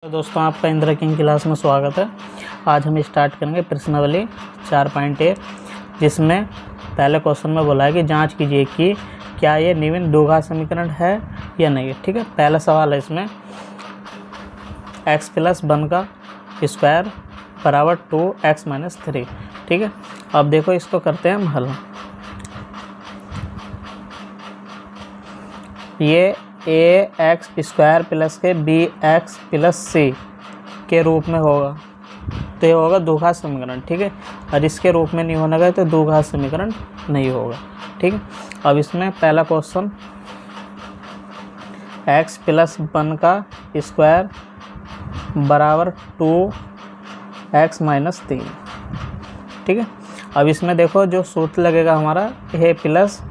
तो दोस्तों आपका इंद्र किंग क्लास में स्वागत है। आज हम स्टार्ट करेंगे प्रश्नावली 4.1 जिसमें पहले क्वेश्चन में बोला है कि जांच कीजिए कि क्या ये निम्न द्विघात समीकरण है या नहीं। ठीक है, पहला सवाल है इसमें x + 1 का स्क्वायर बराबर 2x - 3। ठीक है, अब देखो इसको करते हैं हम हल। ये ax² प्लस के bx प्लस c के रूप में होगा तो ये होगा द्विघात समीकरण। ठीक है, और इसके रूप में नहीं होना गया तो द्विघात समीकरण नहीं होगा। ठीक है, अब इसमें पहला क्वेश्चन x + 1 का स्क्वायर बराबर 2x - 3। ठीक है, अब इसमें देखो जो सूत्र लगेगा हमारा a +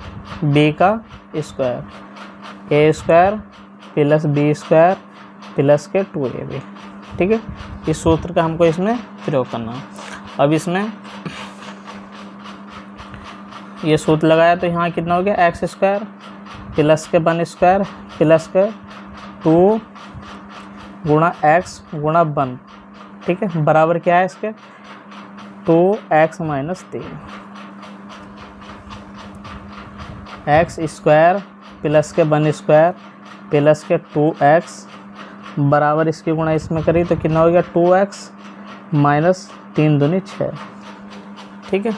b का स्क्वायर, a² + b² प्लस के 2ab। ठीक है, इस सूत्र का हमको इसमें प्रयोग करना है। अब इसमें ये सूत्र लगाया तो यहाँ कितना हो गया x² प्लस के 1² प्लस के 2 गुणा x गुणा 1। ठीक है, बराबर क्या है इसके 2x - 3 x² प्लस के 1² प्लस के 2x बराबर इसकी गुणा इसमें करी तो कितना हो गया 2x - 3 दूनी 6। ठीक है,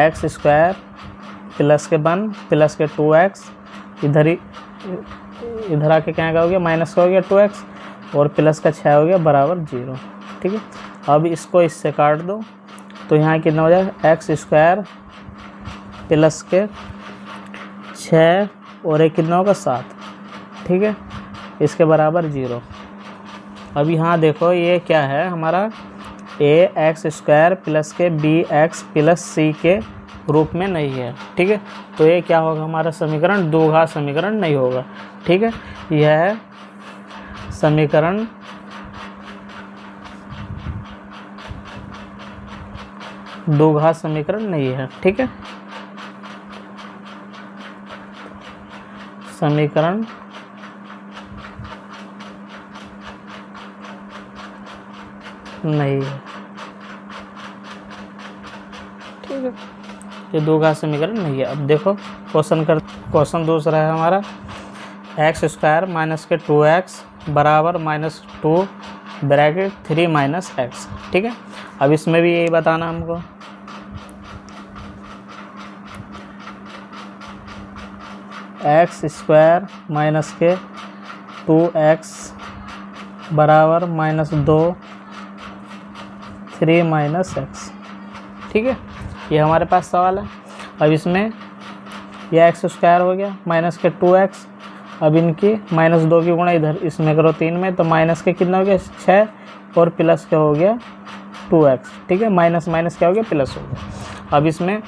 x² प्लस के 1 प्लस के 2x इधर आके क्या हो गया माइनस का हो गया 2x और प्लस का 6 हो गया बराबर 0। ठीक है, अब इसको इससे काट दो तो यहाँ कितना हो जाएगा x² प्लस के 6 और एक कितना होगा 7। ठीक है, इसके बराबर 0। अब यहाँ देखो ये क्या है हमारा ax² प्लस के bx प्लस c के रूप में नहीं है। ठीक है, तो ये क्या होगा हमारा समीकरण द्विघात समीकरण नहीं होगा। ठीक है, यह समीकरण द्विघात समीकरण नहीं है। ठीक है, समीकरण नहीं है। ठीक है, ये द्विघात समीकरण नहीं है। अब देखो क्वेश्चन दूसरा है हमारा x² माइनस के 2x बराबर -2 ब्रैकेट 3 - x। ठीक है, अब इसमें भी यही बताना हमको x² माइनस के 2x बराबर -2 3 - x। ठीक है, ये हमारे पास सवाल है। अब इसमें यह x² हो गया माइनस के 2x, अब इनकी -2 की गुणा इधर इसमें करो 3 में तो माइनस के कितना हो गया 6 और प्लस क्या हो गया 2x। ठीक है, माइनस माइनस क्या हो गया प्लस हो गया। अब इसमें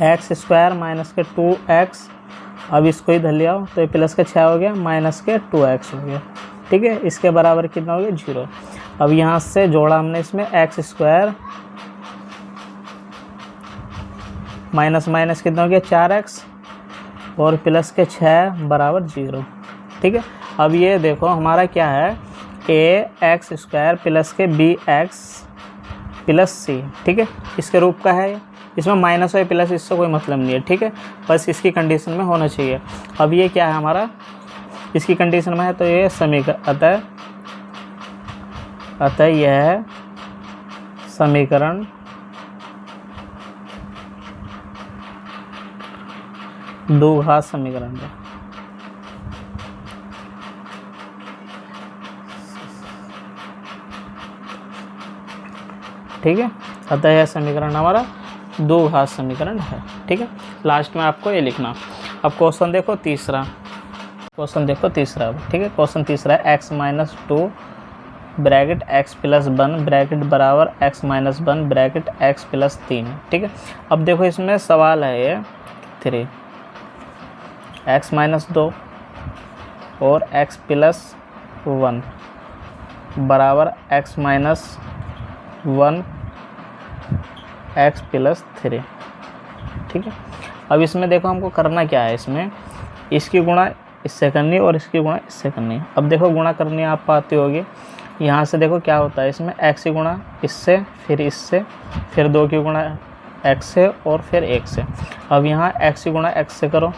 x² माइनस के 2x, अब इसको इधर ले आओ तो ये प्लस के 6 हो गया माइनस के 2x हो गया। ठीक है, इसके बराबर कितना हो गया 0। अब यहाँ से जोड़ा हमने इसमें x² माइनस माइनस कितना हो गया 4x और प्लस के 6 बराबर 0। ठीक है, अब ये देखो हमारा क्या है ax² प्लस के bx प्लस c। ठीक है, इसके रूप का है, इसमें माइनस और प्लस इससे कोई मतलब नहीं है। ठीक है, बस इसकी कंडीशन में होना चाहिए। अब ये क्या है हमारा इसकी कंडीशन में है तो ये समीकरण अतः यह है समीकरण द्विघात समीकरण है। ठीक है, अतः यह समीकरण हमारा द्विघात समीकरण है। ठीक है, लास्ट में आपको ये लिखना। अब क्वेश्चन देखो तीसरा। ठीक है, क्वेश्चन तीसरा है x - 2 ब्रैकेट x + 1 ब्रैकेट बराबर x - 1 ब्रैकेट x + 3। ठीक है, अब देखो इसमें सवाल है ये 3 x - 2 और x + 1 बराबर x - 1 x + 3। ठीक है, अब इसमें देखो हमको करना क्या है, इसमें इसकी गुणा इससे करनी है और इसकी गुणा इससे करनी है। अब देखो गुणा करनी आप पाती होगी, यहाँ से देखो क्या होता है, इसमें x की गुणा इससे, फिर इससे, फिर 2 की गुणा x से और फिर 1 से। अब यहाँ x की गुणा x से करो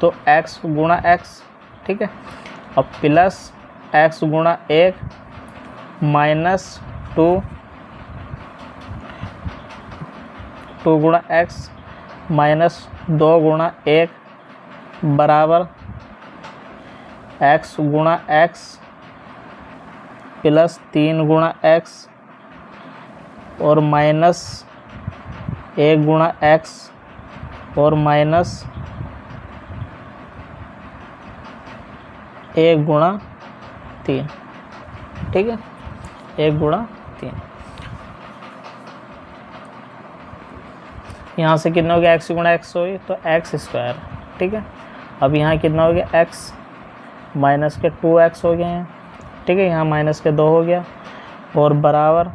तो x गुणा x, ठीक है। अब प्लस x गुणा 1 माइनस 2 गुणा x माइनस 2 गुणा 1 बराबर x गुणा x प्लस 3 गुणा x और माइनस 1 गुणा x और माइनस 1 गुणा 3, ठीक है, 1 गुणा 3। यहाँ से कितना हो गया, x गुणा x हुई तो x स्क्वायर, ठीक है। अब यहाँ कितना हो गया, x माइनस के 2x हो गए हैं, ठीक है, यहाँ माइनस के 2 हो गया और बराबर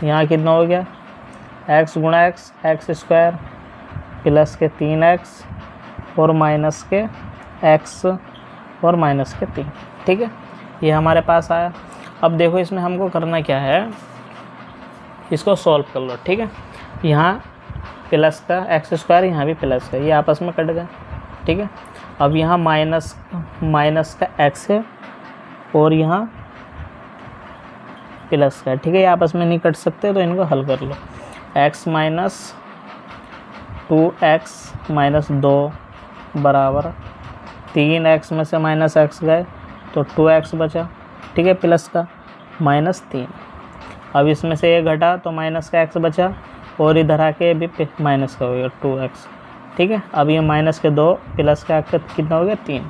यहाँ कितना हो गया, x गुणा x स्क्वायर प्लस के 3x और माइनस के x और माइनस के 3, ठीक है, ये हमारे पास आया। अब देखो इसमें हमको करना क्या है, इसको सॉल्व कर लो, ठीक है। यहाँ प्लस का x स्क्वायर, यहाँ भी प्लस का, ये आपस में कट गए, ठीक है। अब यहाँ माइनस का x है और यहाँ प्लस का, ठीक है, ये आपस में नहीं कट सकते तो इनको हल कर लो। x माइनस 2x माइनस 2 बराबर 3x में से माइनस x गए तो 2x बचा, ठीक है, प्लस का माइनस 3। अब इसमें से 1 घटा तो माइनस का x बचा और इधर आके भी माइनस का हो गया 2x, ठीक है। अब ये माइनस के 2 प्लस का कितना हो गया 3,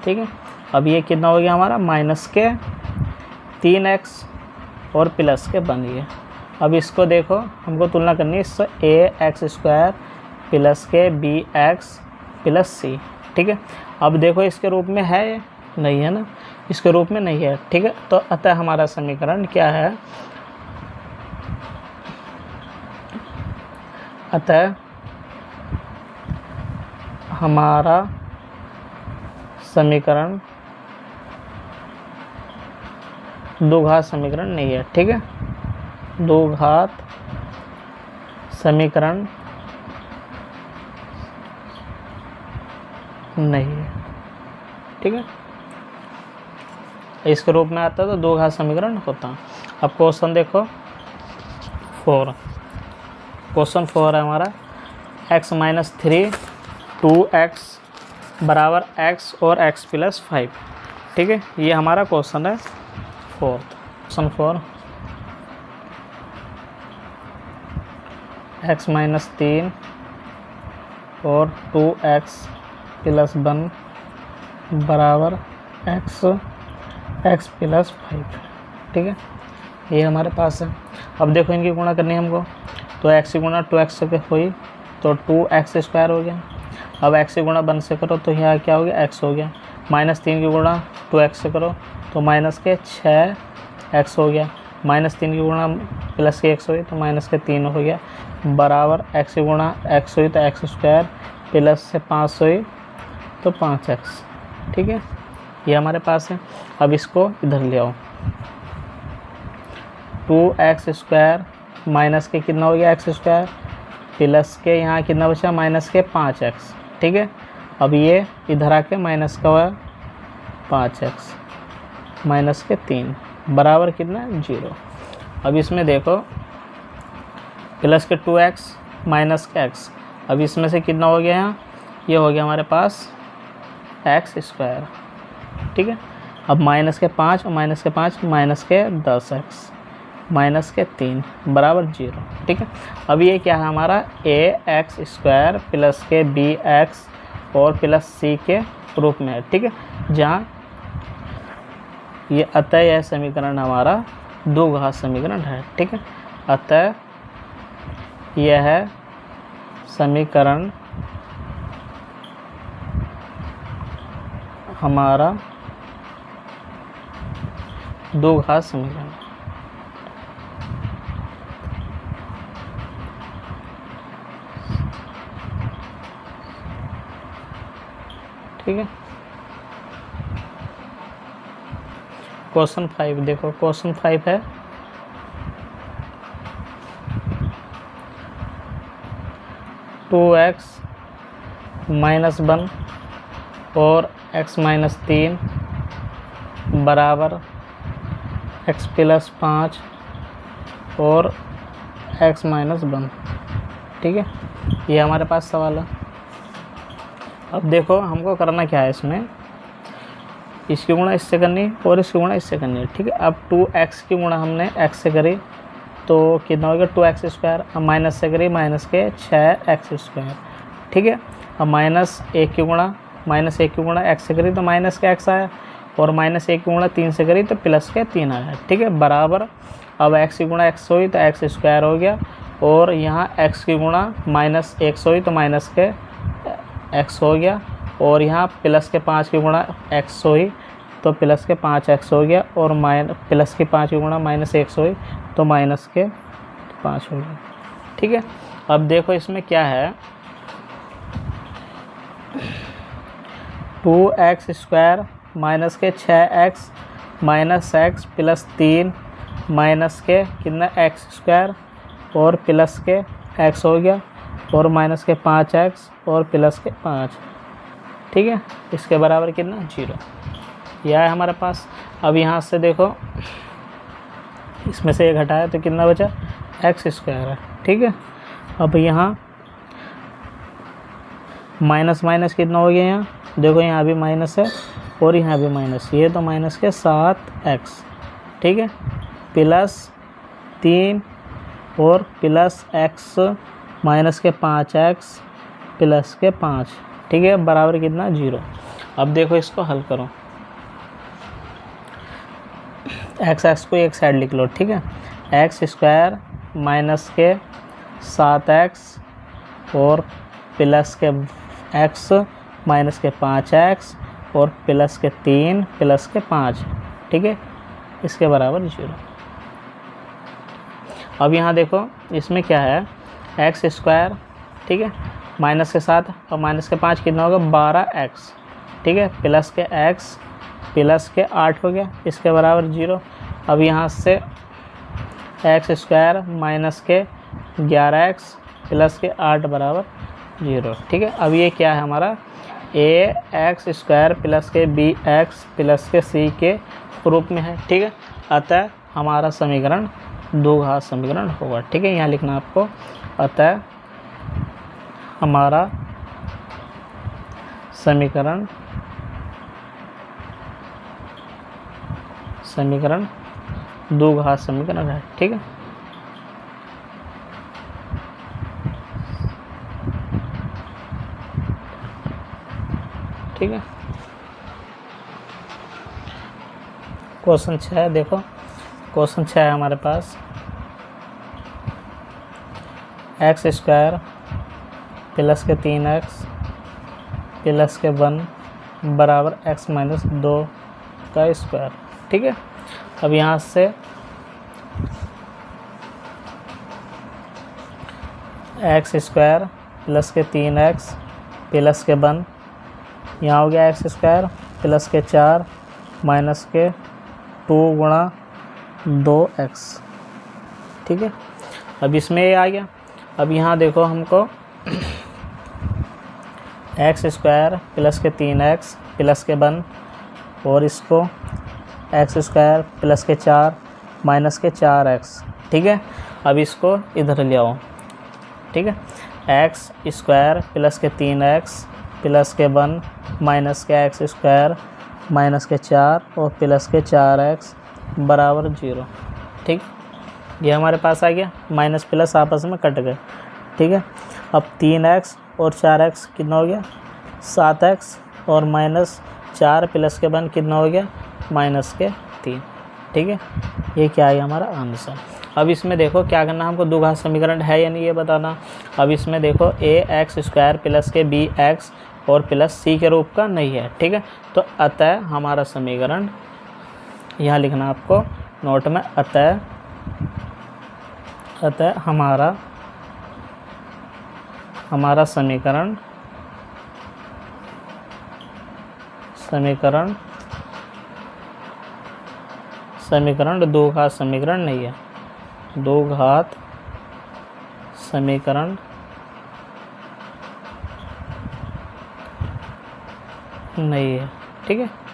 ठीक है। अब ये कितना हो गया हमारा, माइनस के 3x और प्लस के बन गए। अब इसको देखो हमको तुलना करनी है इससे, ax स्क्वायर प्लस के bx प्लस c, ठीक है। अब देखो इसके रूप में है ये, नहीं है ना, इसके रूप में नहीं है, ठीक है। तो अतः हमारा समीकरण क्या है, अतः हमारा समीकरण द्विघात समीकरण नहीं है, ठीक है, द्विघात समीकरण नहीं है, ठीक है। इसके रूप में आता है तो द्विघात समीकरण होता है। अब क्वेश्चन देखो 4, क्वेश्चन 4 है हमारा, x माइनस 3 2x बराबर x और x प्लस 5, ठीक है, ये हमारा क्वेश्चन है 4। क्वेश्चन 4, x माइनस 3 और 2x प्लस 1 बराबर x प्लस 5, ठीक है, ये हमारे पास है। अब देखो इनकी गुणा करनी है हमको, तो x की गुणा 2x से हुई तो 2x स्क्वायर हो गया। अब x की गुणा 1 से करो तो यहाँ क्या हो गया, x हो गया। माइनस 3 की गुणा 2x से करो तो माइनस के 6x हो गया। माइनस 3 की गुणा प्लस के x हुई तो माइनस के 3 हो गया बराबर x की गुणा x हुई तो x स्क्वायर प्लस से 5 हुई तो 5x, ठीक है, ये हमारे पास है। अब इसको इधर ले आओ, 2x स्क्वायर माइनस के कितना हो गया x स्क्वायर प्लस के यहाँ कितना बचा माइनस के 5x, ठीक है। अब ये इधर आके माइनस का हुआ 5x माइनस के 3 बराबर कितना 0। अब इसमें देखो प्लस के 2x माइनस के x, अब इसमें से कितना हो गया यहाँ, ये हो गया हमारे पास x स्क्वायर, ठीक है। अब माइनस के 5 और माइनस के 5 माइनस के 10x माइनस के 3 बराबर 0, ठीक है। अब ये क्या है हमारा ax स्क्वायर प्लस के bx और प्लस c के रूप में है, ठीक है, जहाँ ये अतः यह समीकरण हमारा द्विघात समीकरण है, ठीक है। अतः यह है समीकरण हमारा द्विघात समीकरण। ठीक है। क्वेश्चन 5 देखो, क्वेश्चन 5 है 2x - 1 और x - 3 बराबर x + 5 और x - 1, ठीक है। ये हमारे पास सवाल है। अब देखो हमको करना क्या है, इसमें इसकी गुणा इससे करनी है और इसकी गुणा इससे करनी है, ठीक है। अब 2x की गुणा हमने x से करी तो कितना हो गया 2x²। अब माइनस से करी माइनस के 6x², ठीक है। अब -1 की गुणा x से करी तो माइनस के x आया और -1 की गुणा 3 से करी तो प्लस के 3 आया, ठीक है। बराबर अब x की गुणा x हुई तो x² हो गया और यहाँ x की गुणा -1 हुई तो माइनस के x हो गया और यहाँ प्लस के 5 की गुणा x हुई तो प्लस के 5x हो गया और प्लस की 5 की गुणा -1 हुई तो माइनस के 5 हो गया, ठीक है। अब देखो इसमें क्या है, 2x² माइनस के 6x -x प्लस 3 माइनस के कितना x² और प्लस के x हो गया और माइनस के 5x और प्लस के 5, ठीक है। इसके बराबर कितना 0, यह है हमारे पास। अब यहाँ से देखो इसमें से 1 घटाया तो कितना बचा x² है, ठीक है। अब यहाँ माइनस माइनस कितना हो गया, यहाँ देखो यहाँ भी माइनस है और यहाँ भी माइनस, ये तो माइनस के 7x, ठीक है, प्लस 3 और प्लस x माइनस के 5x प्लस के 5, ठीक है, बराबर कितना 0। अब देखो इसको हल करो, x को एक साइड लिख लो, ठीक है। x² माइनस के 7x और प्लस के x माइनस के 5x और प्लस के 3 प्लस के 5, ठीक है, इसके बराबर 0। अब यहाँ देखो इसमें क्या है x², ठीक है, माइनस के 7 और माइनस के 5 कितना होगा 12x, ठीक है, प्लस के x प्लस के 8 हो गया, इसके बराबर 0। अब यहाँ से x² माइनस के 11x प्लस के 8 बराबर 0, ठीक है। अब ये क्या है हमारा ax² प्लस के bx प्लस के c के रूप में है, ठीक है। अतः हमारा समीकरण द्विघात समीकरण होगा, ठीक है। यहाँ लिखना आपको, अतः हमारा समीकरण द्विघात समीकरण है, ठीक है। ठीक है, क्वेश्चन 6 देखो, क्वेश्चन 6 है हमारे पास x² प्लस के 3x प्लस के 1 बराबर x - 2 का स्क्वायर, ठीक है। अब यहाँ से x² प्लस के 3x प्लस के 1, यहाँ हो गया x² प्लस के 4 माइनस के 2 गुणा 2x, ठीक है। अब इसमें ये आ गया। अब यहाँ देखो हमको x² प्लस के 3x प्लस के 1 और इसको x² प्लस के 4 माइनस के 4x, ठीक है। अब इसको इधर ले आओ, ठीक है। x² प्लस के 3x प्लस के 1 माइनस के x² माइनस के 4 और प्लस के 4x बराबर 0, ठीक। ये हमारे पास आ गया, माइनस प्लस आपस में कट गए, ठीक है। अब 3x और 4x कितना हो गया 7x और माइनस 4 प्लस के 1 कितना हो गया माइनस के 3, ठीक है। ये क्या है हमारा आंसर। अब इसमें देखो क्या करना, हमको द्विघात समीकरण है या नहीं ये बताना। अब इसमें देखो ax² प्लस के bx और प्लस c के रूप का नहीं है, ठीक है। तो अतः हमारा समीकरण यहाँ लिखना आपको नोट में, अतः हमारा समीकरण समीकरण दो घात समीकरण नहीं है, दो घात समीकरण नहीं है। ठीक है।